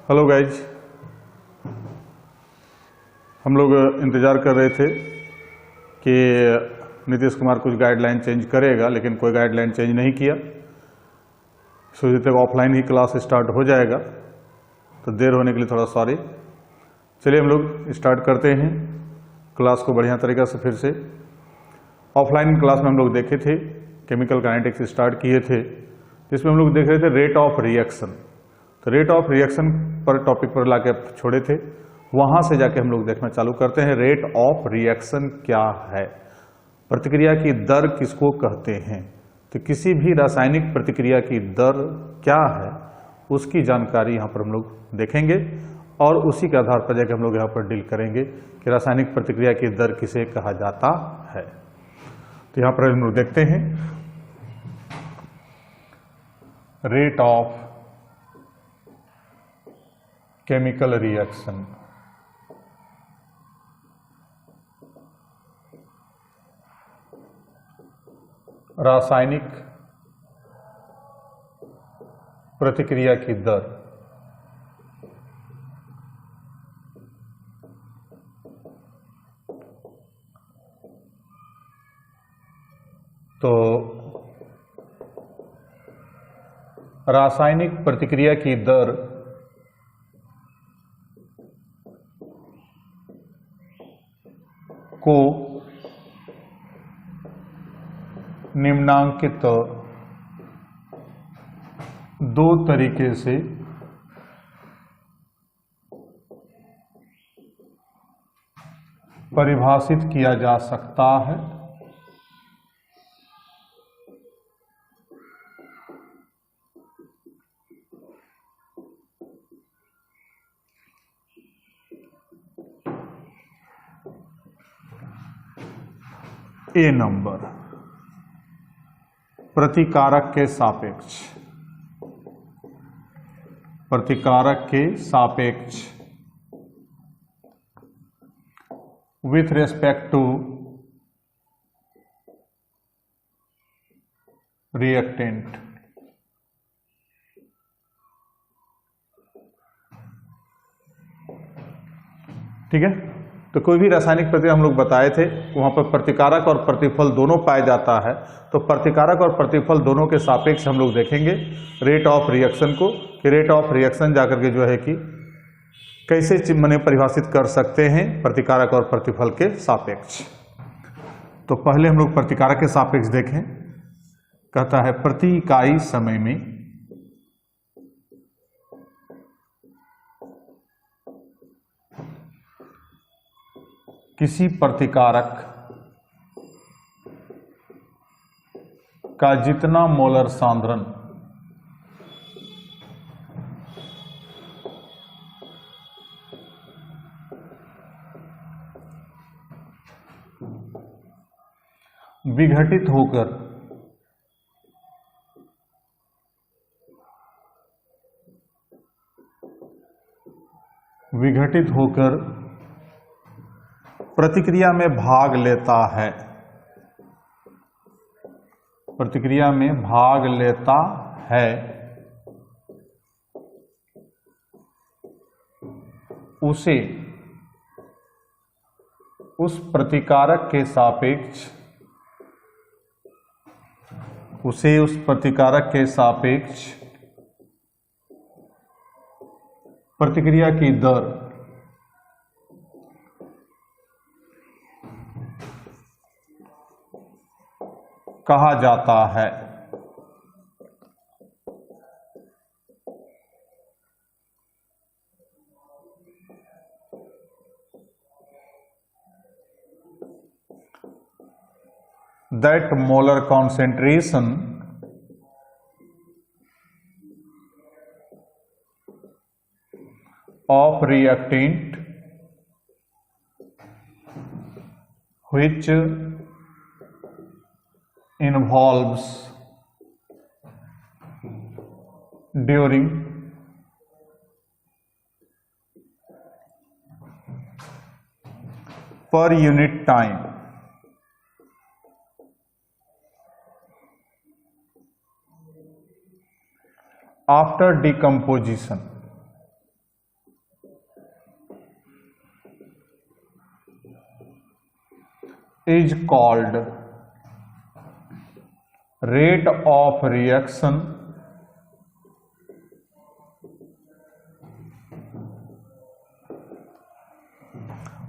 Hello guys, हम लोग इंतज़ार कर रहे थे कि नीतीश कुमार कुछ गाइडलाइन चेंज करेगा, लेकिन कोई गाइडलाइन चेंज नहीं किया। सोचे थे ऑफलाइन ही क्लास स्टार्ट हो जाएगा, तो देर होने के लिए थोड़ा सॉरी। चलिए हम लोग स्टार्ट करते हैं क्लास को बढ़िया तरीक़ा से। फिर से ऑफलाइन क्लास में हम लोग देखे थे, केमिकल काइनेटिक्स स्टार्ट किए थे, जिसमें हम लोग देख रहे थे रेट ऑफ रिएक्शन। तो रेट ऑफ रिएक्शन पर टॉपिक पर लाके छोड़े थे, वहां से जाके हम लोग देखना चालू करते हैं रेट ऑफ रिएक्शन क्या है, प्रतिक्रिया की दर किसको कहते हैं। तो किसी भी रासायनिक प्रतिक्रिया की दर क्या है उसकी जानकारी यहाँ पर हम लोग देखेंगे और उसी के आधार पर जाके हम लोग यहाँ पर डील करेंगे कि रासायनिक प्रतिक्रिया की दर किसे कहा जाता है। तो यहाँ पर हम लोग देखते हैं रेट ऑफ केमिकल रिएक्शन। रासायनिक प्रतिक्रिया की दर। तो रासायनिक प्रतिक्रिया की दर को निम्नांकित दो तरीके से परिभाषित किया जा सकता है। ए नंबर प्रतिकारक के सापेक्ष, प्रतिकारक के सापेक्ष विथ रेस्पेक्ट टू रिएक्टेंट। ठीक है, तो कोई भी रासायनिक प्रतिक्रिया हम लोग बताए थे वहां पर प्रतिकारक और प्रतिफल दोनों पाया जाता है। तो प्रतिकारक और प्रतिफल दोनों के सापेक्ष हम लोग देखेंगे रेट ऑफ रिएक्शन को, कि रेट ऑफ रिएक्शन जाकर के जो है कि कैसे मने परिभाषित कर सकते हैं प्रतिकारक और प्रतिफल के सापेक्ष। तो पहले हम लोग प्रतिकारक के सापेक्ष देखें। कहता है प्रति इकाई समय में किसी प्रतिकारक का जितना मोलर सांद्रण विघटित होकर प्रतिक्रिया में भाग लेता है, प्रतिक्रिया में भाग लेता है, उसे उस प्रतिकारक के सापेक्ष, उसे उस प्रतिकारक के सापेक्ष प्रतिक्रिया की दर कहा जाता है। That molar concentration of reactant which involves during per unit time after decomposition is called rate of reaction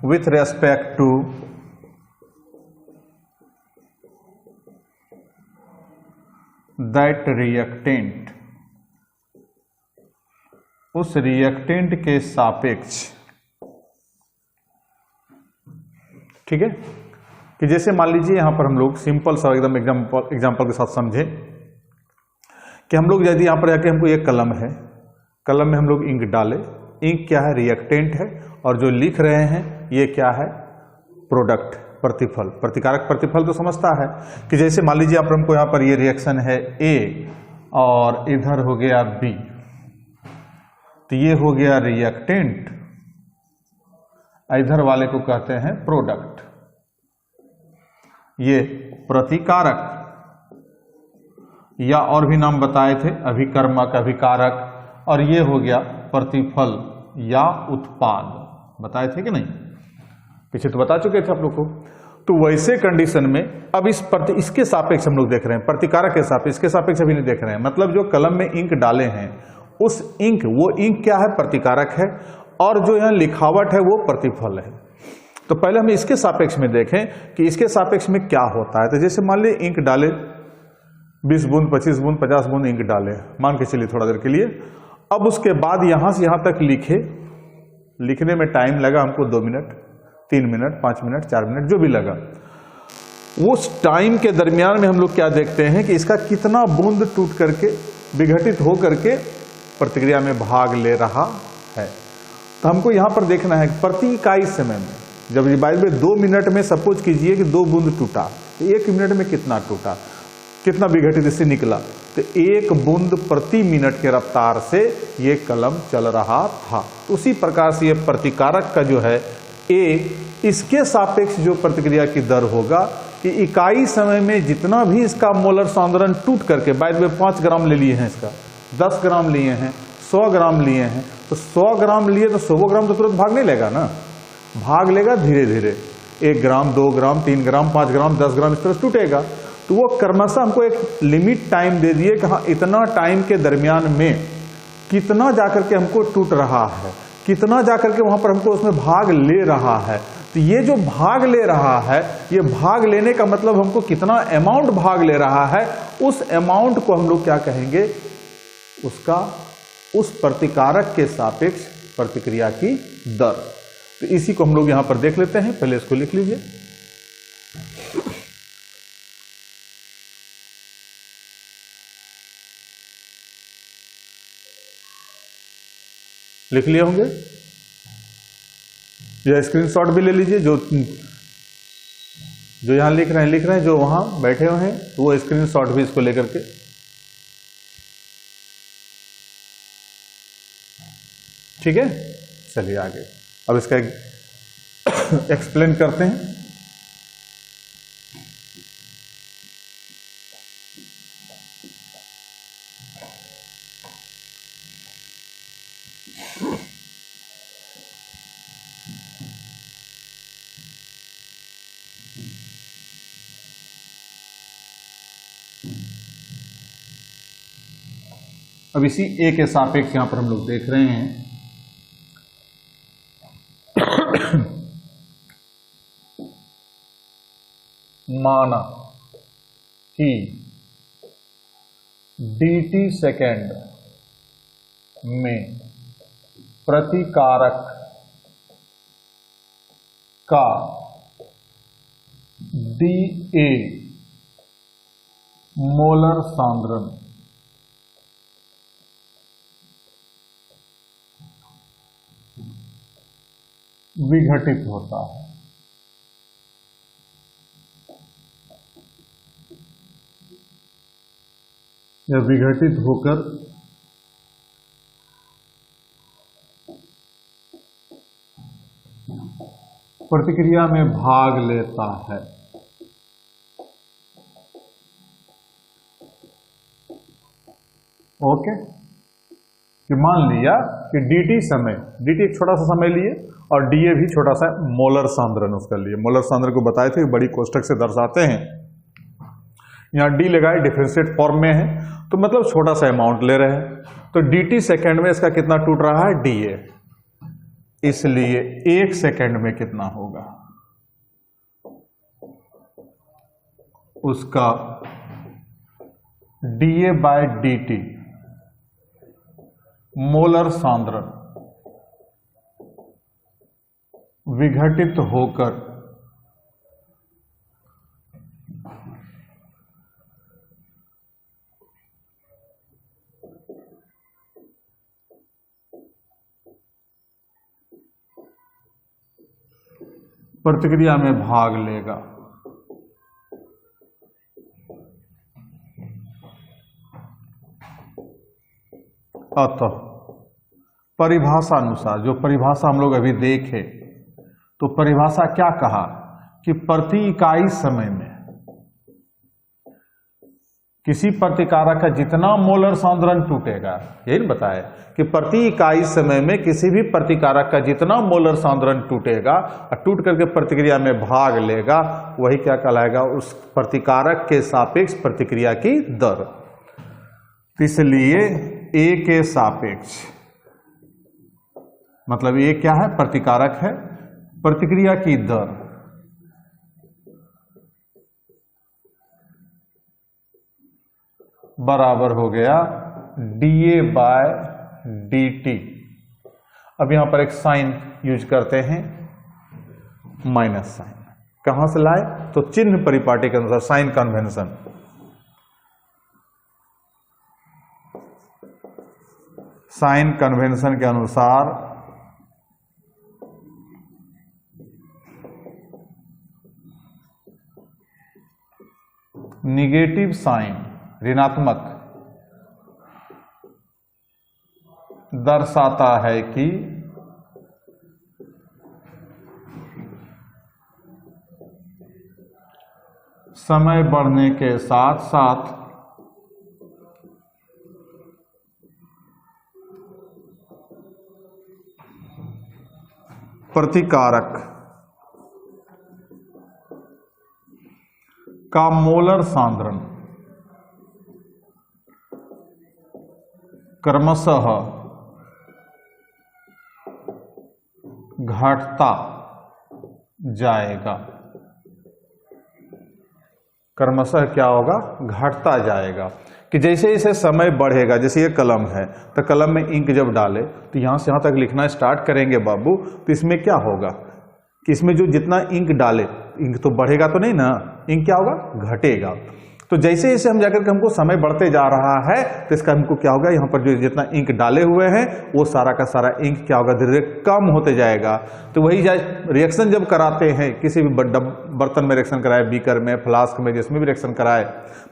with respect to that reactant, उस रिएक्टेंट के सापेक्ष। ठीक है, कि जैसे मान लीजिए यहां पर हम लोग सिंपल सा एकदम एग्जांपल के साथ समझे कि हम लोग यदि यहां पर आके हमको एक कलम है, कलम में हम लोग इंक डाले, इंक क्या है, रिएक्टेंट है, और जो लिख रहे हैं ये क्या है, प्रोडक्ट, प्रतिफल, प्रतिकारक प्रतिफल तो समझता है कि जैसे मान लीजिए आप हमको यहां पर ये रिएक्शन है ए और इधर हो गया बी, तो ये हो गया रिएक्टेंट, इधर वाले को कहते हैं प्रोडक्ट, ये प्रतिकारक, या और भी नाम बताए थे, अभिकर्मक, अभिकारक, और ये हो गया प्रतिफल या उत्पाद, बताए थे कि नहीं, पीछे तो बता चुके थे आप लोग को। तो वैसे कंडीशन में अब इसके सापेक्ष हम लोग देख रहे हैं, प्रतिकारक के सापेक्ष, इसके सापेक्ष अभी नहीं देख रहे हैं, मतलब जो कलम में इंक डाले हैं उस इंक, वो इंक क्या है, प्रतिकारक है, और जो यहाँ लिखावट है वो प्रतिफल है। तो पहले हम इसके सापेक्ष में देखें कि इसके सापेक्ष में क्या होता है। तो जैसे मान लीजिए इंक डाले 20 बूंद, 25 बूंद, 50 बूंद इंक डाले, मान के चलिए थोड़ा देर के लिए। अब उसके बाद यहां से यहां तक लिखे, लिखने में टाइम लगा हमको 2 मिनट, 3 मिनट, 5 मिनट, 4 मिनट, जो भी लगा। उस टाइम के दरमियान में हम लोग क्या देखते हैं कि इसका कितना बूंद टूट करके, विघटित हो करके प्रतिक्रिया में भाग ले रहा है। तो हमको यहां पर देखना है प्रति इकाई समय में, जब डिवाइड में 2 मिनट में सपोज कीजिए कि 2 बूंद टूटा, तो 1 मिनट में कितना टूटा, कितना विघटित इससे निकला, तो 1 बूंद प्रति मिनट के रफ्तार से ये कलम चल रहा था। उसी प्रकार से ये प्रतिकारक का जो है ए, इसके सापेक्ष जो प्रतिक्रिया की दर होगा कि इकाई समय में जितना भी इसका मोलर सांद्रण टूट करके, बाद में 5 ग्राम ले लिए हैं, इसका 10 ग्राम लिए हैं, 100 ग्राम लिए हैं, तो 100 ग्राम लिए तो 100 ग्राम तो तुरंत भाग नहीं लेगा ना, भाग लेगा धीरे धीरे, 1 ग्राम, 2 ग्राम, 3 ग्राम, 5 ग्राम, 10 ग्राम, इस तरह टूटेगा। तो वो क्रमशः हमको एक लिमिट टाइम दे दिए कि हाँ इतना टाइम के दरमियान में कितना जाकर के हमको टूट रहा है, कितना जाकर के वहां पर हमको उसमें भाग ले रहा है। तो ये जो भाग ले रहा है, ये भाग लेने का मतलब हमको कितना अमाउंट भाग ले रहा है, उस अमाउंट को हम लोग क्या कहेंगे, उसका उस प्रतिकारक के सापेक्ष प्रतिक्रिया की दर। तो इसी को हम लोग यहां पर देख लेते हैं, पहले इसको लिख लीजिए। लिख लिए होंगे, या स्क्रीनशॉट भी ले लीजिए, जो यहां लिख रहे हैं, जो वहां बैठे हुए हैं तो वो स्क्रीनशॉट भी इसको लेकर के। ठीक है, चलिए आगे अब इसका एक्सप्लेन करते हैं। अब इसी ए के सापेक्ष यहां पर हम लोग देख रहे हैं माना कि dt सेकेंड में प्रतिकारक का dA मोलर सांद्रण विघटित होता है। यह विघटित होकर प्रतिक्रिया में भाग लेता है। ओके, कि मान लिया कि dt समय, dt एक छोटा सा समय लिए और डीए भी छोटा सा मोलर सांद्रण उसका लिए, मोलर सांद्रण को बताए थे बड़ी कोष्टक से दर्शाते हैं। यहाँ डी लगाए डिफरेंशिएट फॉर्म में है तो मतलब छोटा सा अमाउंट ले रहे हैं, तो dt सेकेंड में इसका कितना टूट रहा है dA, इसलिए 1 सेकेंड में कितना होगा उसका dA बाय dt मोलर सांद्रण विघटित होकर प्रतिक्रिया में भाग लेगा। अतः परिभाषा अनुसार, जो परिभाषा हम लोग अभी देखे, तो परिभाषा क्या कहा कि प्रति इकाई समय में किसी प्रतिकारक का जितना मोलर सांद्रण टूटेगा, यही बताया कि प्रति इकाई समय में किसी भी प्रतिकारक का जितना मोलर सांद्रण टूटेगा और टूट करके प्रतिक्रिया में भाग लेगा, वही क्या कहलाएगा, उस प्रतिकारक के सापेक्ष प्रतिक्रिया की दर। इसलिए A के सापेक्ष, मतलब A क्या है, प्रतिकारक है, प्रतिक्रिया की दर बराबर हो गया dA बाय dt। अब यहां पर एक साइन यूज करते हैं, माइनस साइन। कहां से लाए, तो चिन्ह परिपाटी के अनुसार, साइन कन्वेंशन। साइन कन्वेंशन के अनुसार निगेटिव साइन, ऋणात्मक, दर्शाता है कि समय बढ़ने के साथ साथ प्रतिकारक का मोलर सांद्रण क्रमशः घटता जाएगा। क्रमशः क्या होगा, घटता जाएगा। कि जैसे जैसे समय बढ़ेगा, जैसे ये कलम है तो कलम में इंक जब डाले तो यहां से यहां तक लिखना स्टार्ट करेंगे बाबू, तो इसमें क्या होगा कि इसमें जो जितना इंक डाले, इंक तो बढ़ेगा तो नहीं ना, इंक क्या होगा, घटेगा। तो जैसे जैसे हम जाकर के हमको समय बढ़ते जा रहा है तो इसका हमको क्या होगा, यहाँ पर जो जितना इंक डाले हुए हैं वो सारा का सारा इंक क्या होगा, धीरे धीरे कम होते जाएगा। तो वही रिएक्शन जब कराते हैं, किसी भी बर्तन में रिएक्शन कराए, बीकर में, फ्लास्क में, जिसमें भी रिएक्शन कराए,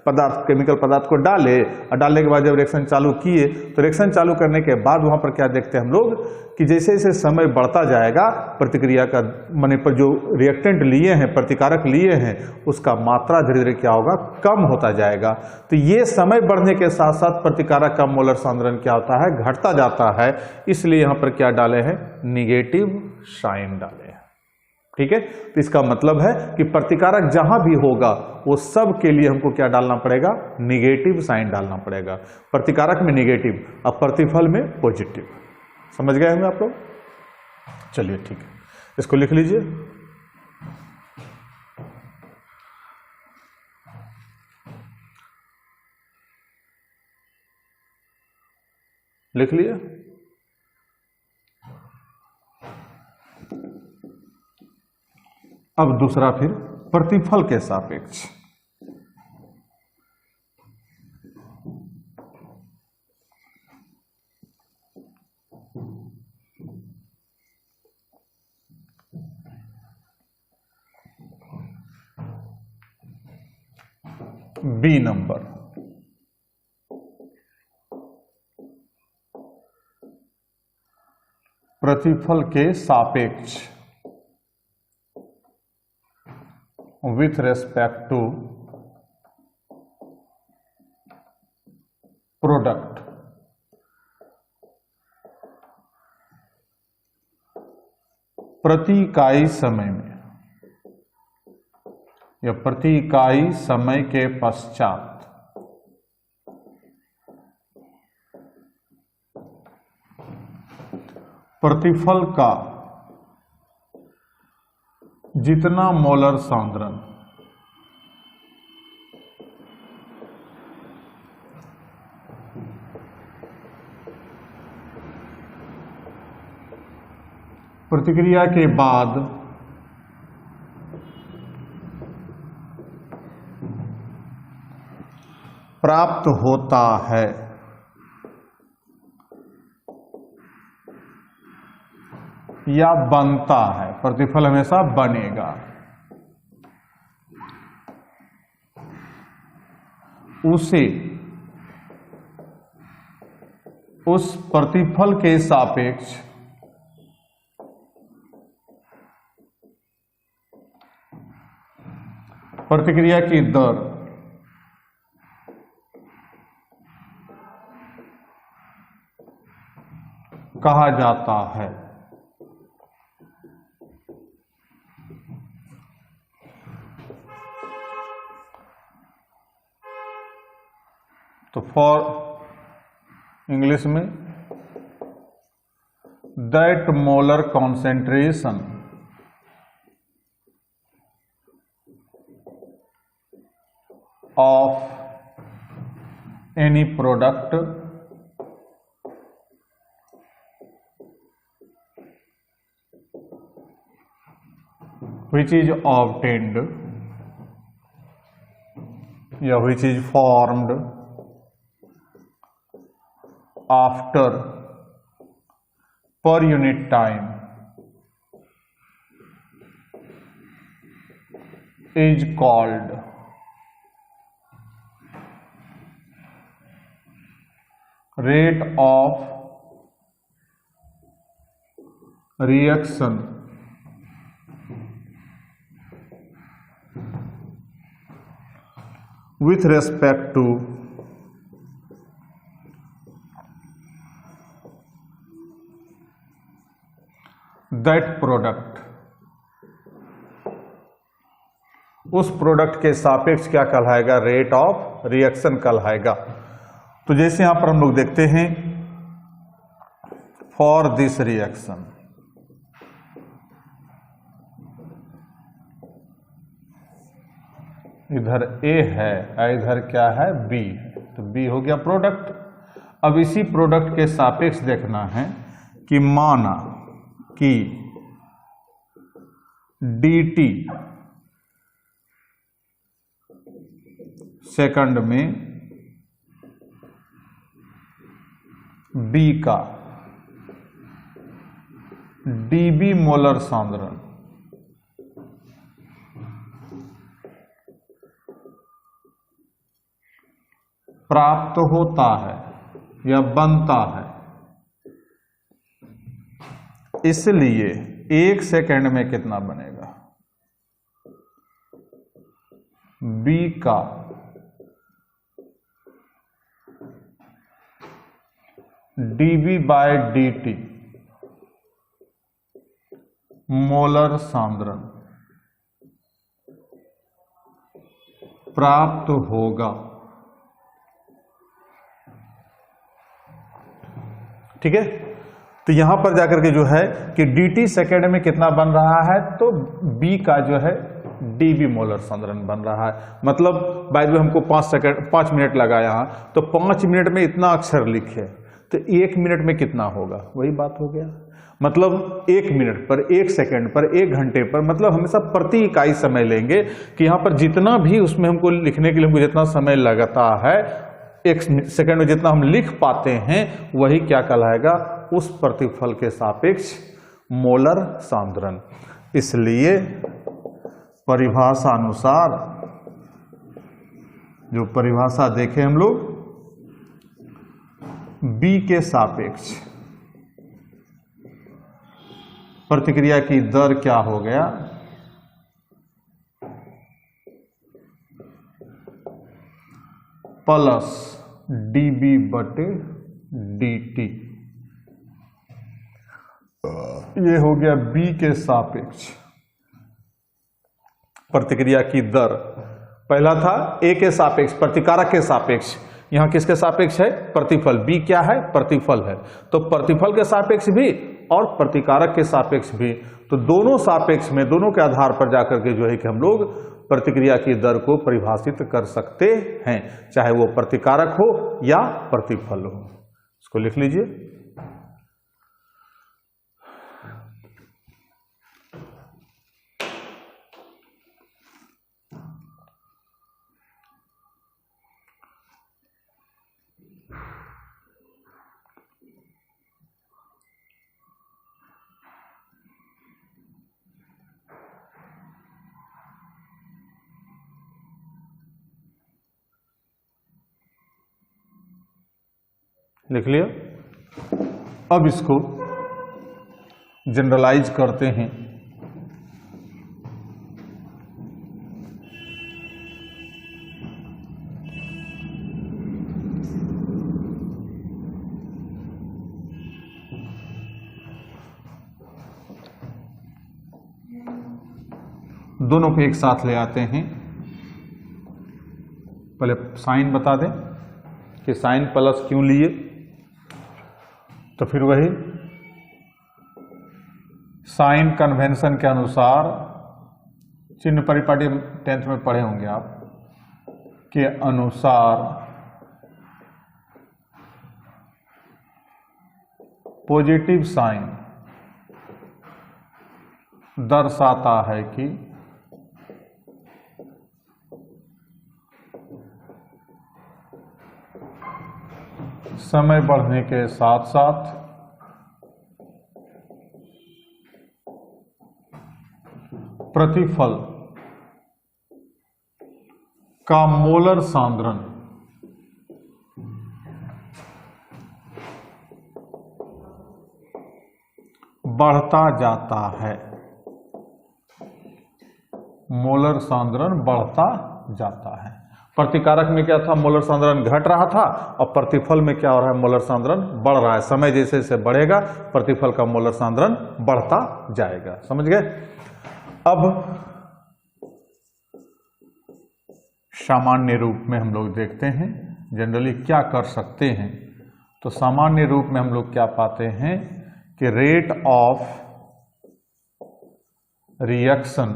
पदार्थ, केमिकल पदार्थ को डाले और डालने के बाद जब रिएक्शन चालू किए, तो रिएक्शन चालू करने के बाद वहां पर क्या देखते हैं हम लोग कि जैसे जैसे समय बढ़ता जाएगा, प्रतिक्रिया का माने पर जो रिएक्टेंट लिए हैं, प्रतिकारक लिए हैं, उसका मात्रा धीरे धीरे क्या होगा, कम होता जाएगा। तो ये समय बढ़ने के साथ साथ प्रतिकारक का मोलर सांद्रण क्या होता है, घटता जाता है। इसलिए यहां पर क्या डाले हैं, निगेटिव साइन डाले हैं। ठीक है, तो इसका मतलब है कि प्रतिकारक जहां भी होगा वो सब के लिए हमको क्या डालना पड़ेगा, निगेटिव साइन डालना पड़ेगा। प्रतिकारक में निगेटिव और प्रतिफल में पॉजिटिव। समझ गए होंगे आप लोग। चलिए ठीक है, इसको लिख लीजिए। लिख लिए। अब दूसरा फिर प्रतिफल के सापेक्ष। बी नंबर, प्रतिफल के सापेक्ष with respect to product प्रति इकाई समय में या प्रति इकाई समय के पश्चात प्रतिफल का जितना मोलर सांद्रण प्रतिक्रिया के बाद प्राप्त होता है या बनता है, प्रतिफल हमेशा बनेगा, उसे उस प्रतिफल के सापेक्ष प्रतिक्रिया की दर कहा जाता है। तो फॉर इंग्लिश में that molar concentration of any product which is obtained या which is formed after per unit time is called rate of reaction with respect to that product, उस प्रोडक्ट के सापेक्ष क्या कहलाएगा, रेट ऑफ रिएक्शन कहलाएगा। तो जैसे यहां पर हम लोग देखते हैं फॉर दिस रिएक्शन, इधर ए है और इधर क्या है, बी है, तो बी हो गया प्रोडक्ट। अब इसी प्रोडक्ट के सापेक्ष देखना है कि माना कि dt सेकंड में B का dB मोलर सांद्रण प्राप्त होता है या बनता है, इसलिए 1 सेकंड में कितना बनेगा, B का dB बाय dt मोलर सांद्रण प्राप्त होगा। ठीक है, तो यहां पर जाकर के जो है कि dt सेकेंड में कितना बन रहा है, तो B का जो है dB मोलर सांद्रण बन रहा है। मतलब बाय द वे हमको 5 मिनट लगा यहां, तो 5 मिनट में इतना अक्षर लिखे, तो 1 मिनट में कितना होगा, वही बात हो गया। मतलब 1 मिनट पर, 1 सेकंड पर, 1 घंटे पर, मतलब हमेशा प्रति इकाई समय लेंगे कि यहाँ पर जितना भी उसमें हमको लिखने के लिए हमको जितना समय लगता है, 1 सेकंड में जितना हम लिख पाते हैं, वही क्या कहलाएगा, उस प्रतिफल के सापेक्ष मोलर सांद्रण। इसलिए परिभाषा अनुसार जो परिभाषा देखे हम लोग, B के सापेक्ष प्रतिक्रिया की दर क्या हो गया, प्लस dB बटे dt। ये हो गया बी के सापेक्ष प्रतिक्रिया की दर। पहला था ए के सापेक्ष प्रतिकारक के सापेक्ष, यहां किसके सापेक्ष है? प्रतिफल। बी क्या है? प्रतिफल है। तो प्रतिफल के सापेक्ष भी और प्रतिकारक के सापेक्ष भी, तो दोनों सापेक्ष में, दोनों के आधार पर जाकर के जो है कि हम लोग प्रतिक्रिया की दर को परिभाषित कर सकते हैं, चाहे वो प्रतिकारक हो या प्रतिफल हो। इसको लिख लीजिए। लिख लिया। अब इसको जनरलाइज करते हैं। दोनों को एक साथ ले आते हैं। पहले साइन बता दें कि साइन प्लस क्यों लिए, तो फिर वही साइन कन्वेंशन के अनुसार, चिन्ह परिपाटी 10th में पढ़े होंगे आप, के अनुसार पॉजिटिव साइन दर्शाता है कि समय बढ़ने के साथ साथ प्रतिफल का मोलर सांद्रण बढ़ता जाता है। मोलर सांद्रण बढ़ता जाता है। प्रतिकारक में क्या था? मोलर सांद्रण घट रहा था, और प्रतिफल में क्या हो रहा है? मोलर सांद्रण बढ़ रहा है। समय जैसे जैसे बढ़ेगा प्रतिफल का मोलर सांद्रण बढ़ता जाएगा। समझ गए? अब सामान्य रूप में हम लोग देखते हैं जनरली क्या कर सकते हैं। तो सामान्य रूप में हम लोग क्या पाते हैं कि rate of reaction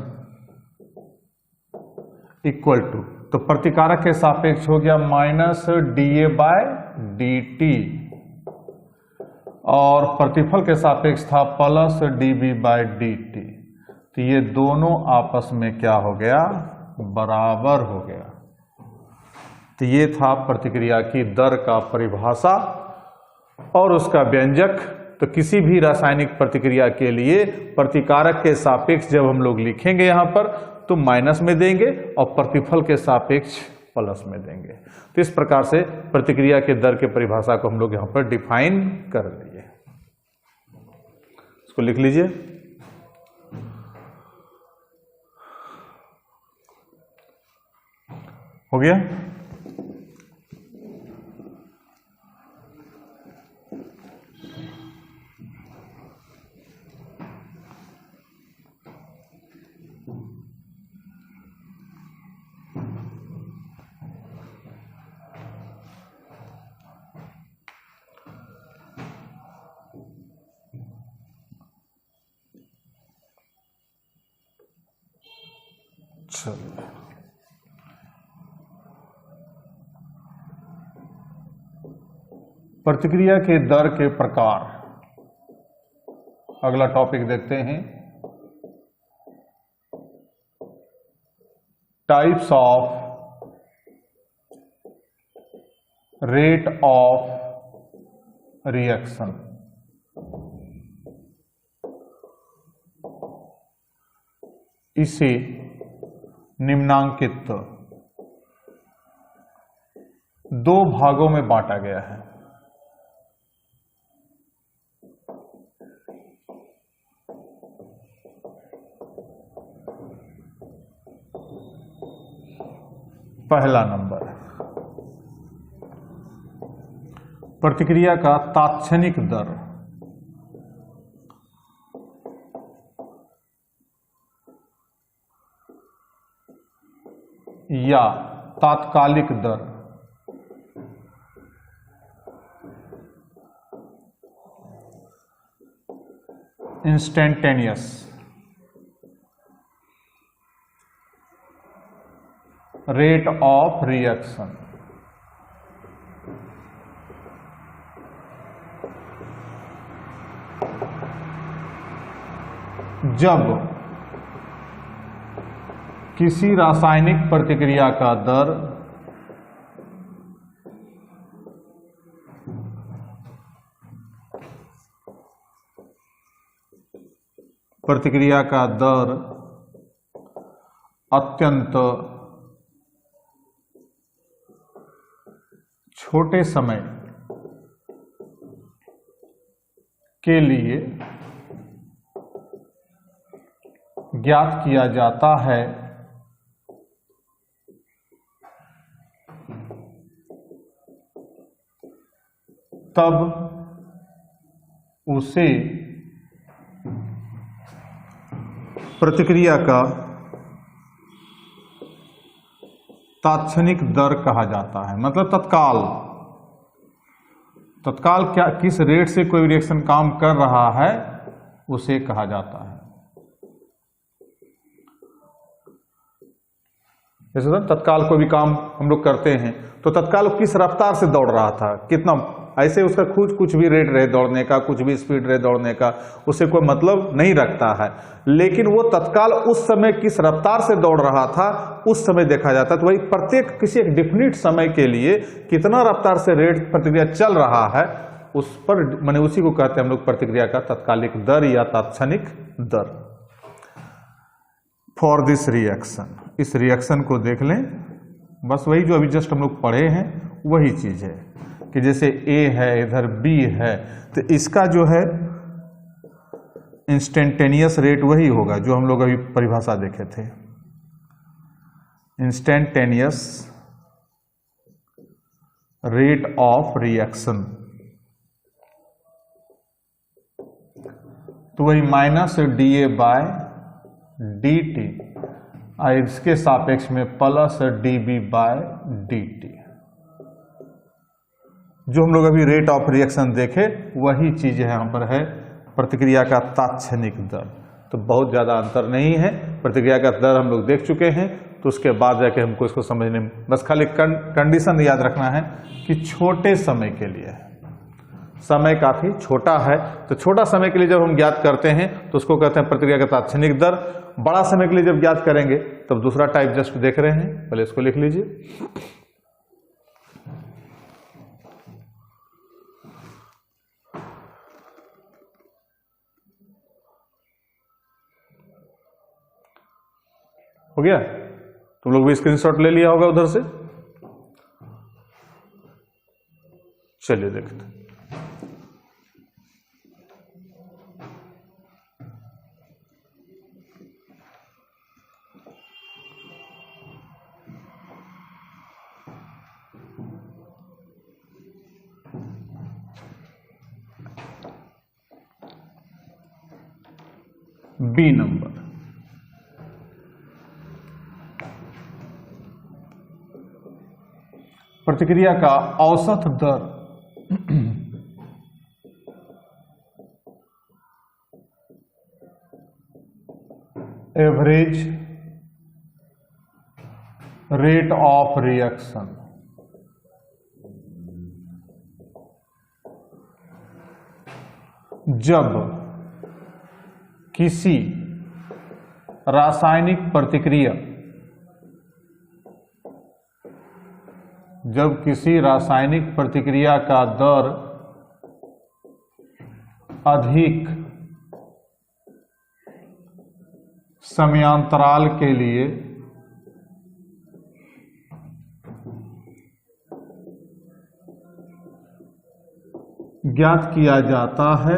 equal to, तो प्रतिकारक के सापेक्ष हो गया माइनस dA/dt, और प्रतिफल के सापेक्ष था प्लस dB/dt। तो ये दोनों आपस में क्या हो गया? बराबर हो गया। तो ये था प्रतिक्रिया की दर का परिभाषा और उसका व्यंजक। तो किसी भी रासायनिक प्रतिक्रिया के लिए प्रतिकारक के सापेक्ष जब हम लोग लिखेंगे यहां पर, तो माइनस में देंगे, और प्रतिफल के सापेक्ष प्लस में देंगे। तो इस प्रकार से प्रतिक्रिया के दर के परिभाषा को हम लोग यहां पर डिफाइन कर लिए। इसको लिख लीजिए। हो गया? चलिए, प्रतिक्रिया के दर के प्रकार, अगला टॉपिक देखते हैं। Types of rate of reaction. इसे निम्नांकित दो भागों में बांटा गया है। पहला नंबर, प्रतिक्रिया का तात्क्षणिक दर, या तात्कालिक दर। Instantaneous rate of reaction. जब किसी रासायनिक प्रतिक्रिया का दर अत्यंत छोटे समय के लिए ज्ञात किया जाता है, तब उसे प्रतिक्रिया का तात्क्षणिक दर कहा जाता है। मतलब तत्काल क्या किस रेट से कोई रिएक्शन काम कर रहा है उसे कहा जाता है। जैसे सर तत्काल कोई भी काम हम लोग करते हैं तो तत्काल किस रफ्तार से दौड़ रहा था, कितना, ऐसे उसका कुछ भी रेट रहे दौड़ने का, कुछ भी स्पीड रहे दौड़ने का, उसे कोई मतलब नहीं रखता है। लेकिन वो तत्काल उस समय किस रफ्तार से दौड़ रहा था उस समय देखा जाता है। तो वही प्रत्येक किसी एक डिफिनिट समय के लिए कितना रफ्तार से रेट प्रतिक्रिया चल रहा है उस पर माने उसी को कहते हैं हम लोग प्रतिक्रिया का तात्कालिक दर या तात्क्षणिक दर। फॉर दिस रिएक्शन, इस रिएक्शन को देख लें, बस वही जो अभी जस्ट हम लोग पढ़े हैं वही चीज है कि जैसे A है इधर B है तो इसका जो है इंस्टेंटेनियस रेट वही होगा जो हम लोग अभी परिभाषा देखे थे। इंस्टेंटेनियस रेट ऑफ रिएक्शन, तो वही -dA/dt और इसके सापेक्ष में +dB/dt। जो हम लोग अभी रेट ऑफ रिएक्शन देखे वही चीज यहाँ पर है प्रतिक्रिया का तात्क्षणिक दर। तो बहुत ज़्यादा अंतर नहीं है, प्रतिक्रिया का दर हम लोग देख चुके हैं। तो उसके बाद जाके हमको इसको समझने में बस खाली कंडीशन याद रखना है कि छोटे समय के लिए, समय काफ़ी छोटा है तो छोटा समय के लिए जब हम ज्ञात करते हैं तो उसको कहते हैं प्रतिक्रिया का तात्क्षणिक दर। बड़ा समय के लिए जब ज्ञात करेंगे तब दूसरा टाइप जस्ट देख रहे हैं, पहले इसको लिख लीजिए। हो गया, तुम लोग भी स्क्रीनशॉट ले लिया होगा उधर से। चलिए देखते हैं। बी नंबर, प्रतिक्रिया का औसत दर एवरेज रेट ऑफ रिएक्शन। जब किसी रासायनिक प्रतिक्रिया का दर अधिक समयांतराल के लिए ज्ञात किया जाता है,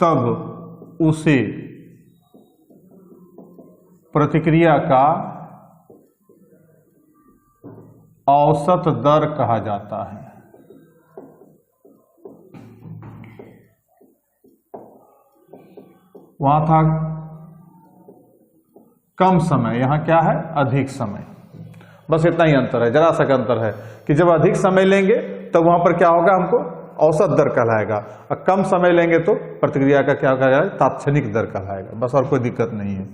तब उसे प्रतिक्रिया का औसत दर कहा जाता है। वहां था कम समय, यहां क्या है अधिक समय। बस इतना ही अंतर है, जरा सा का अंतर है कि जब अधिक समय लेंगे तब वहां पर क्या होगा, हमको औसत दर कहलाएगा, और कम समय लेंगे तो प्रतिक्रिया का क्या कहलाएगा, तात्क्षणिक दर कहलाएगा। बस और कोई दिक्कत नहीं है।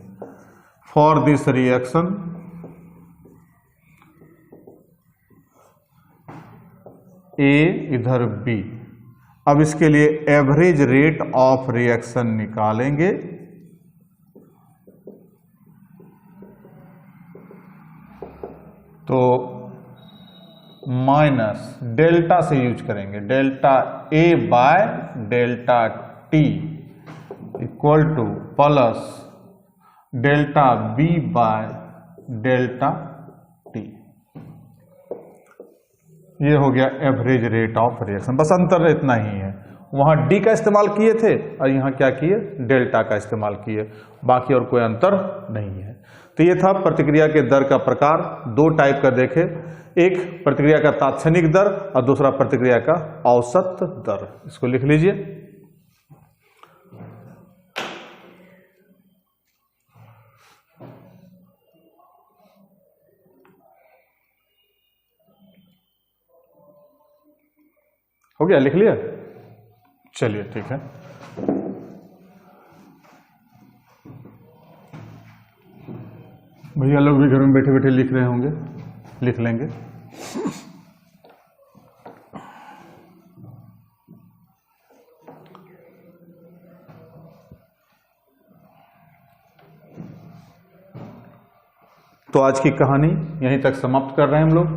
फॉर दिस रिएक्शन ए इधर बी, अब इसके लिए एवरेज रेट ऑफ रिएक्शन निकालेंगे। तो माइनस डेल्टा से यूज करेंगे, delta A by delta T equal to plus delta B by delta T. ये हो गया एवरेज रेट ऑफ रिएक्शन। बस अंतर इतना ही है, वहां डी का इस्तेमाल किए थे और यहां क्या किए, डेल्टा का इस्तेमाल किए, बाकी और कोई अंतर नहीं है। तो ये था प्रतिक्रिया के दर का प्रकार, दो टाइप का देखे, एक प्रतिक्रिया का तात्क्षणिक दर और दूसरा प्रतिक्रिया का औसत दर। इसको लिख लीजिए। हो गया, लिख लिया, चलिए ठीक है। भैया लोग भी घर में बैठे बैठे लिख रहे होंगे, लिख लेंगे। तो आज की कहानी यहीं तक समाप्त कर रहे हैं हम लोग।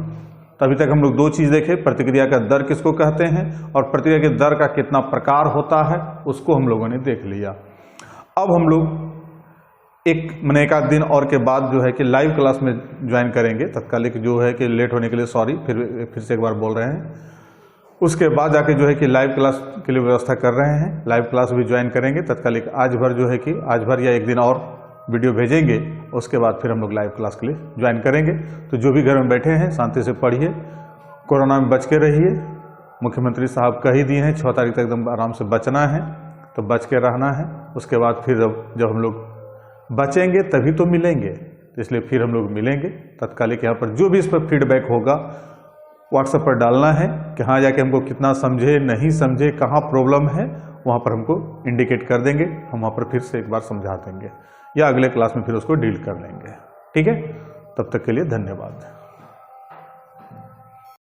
तभी तक हम लोग दो चीज देखे, प्रतिक्रिया का दर किसको कहते हैं और प्रतिक्रिया के दर का कितना प्रकार होता है, उसको हम लोगों ने देख लिया। अब हम लोग एक आध दिन और के बाद जो है कि लाइव क्लास में ज्वाइन करेंगे। तत्कालिक जो है कि लेट होने के लिए सॉरी, फिर से एक बार बोल रहे हैं। उसके बाद जाके जो है कि लाइव क्लास के लिए व्यवस्था कर रहे हैं, लाइव क्लास भी ज्वाइन करेंगे। तत्कालिक आज भर जो है कि आज भर या एक दिन और वीडियो भेजेंगे, उसके बाद फिर हम लोग लाइव क्लास के लिए ज्वाइन करेंगे। तो जो भी घर में बैठे हैं शांति से पढ़िए, कोरोना में बच के रहिए। मुख्यमंत्री साहब कह ही दिए हैं 6 तारीख तक एकदम आराम से बचना है, तो बच के रहना है। उसके बाद फिर जब हम लोग बचेंगे तभी तो मिलेंगे, तो इसलिए फिर हम लोग मिलेंगे। तत्कालिक यहाँ पर जो भी इस पर फीडबैक होगा व्हाट्सएप पर डालना है कि हाँ जाके हमको कितना समझे नहीं समझे, कहाँ प्रॉब्लम है, वहाँ पर हमको इंडिकेट कर देंगे, हम वहाँ पर फिर से एक बार समझा देंगे या अगले क्लास में फिर उसको डील कर लेंगे। ठीक है, तब तक के लिए धन्यवाद।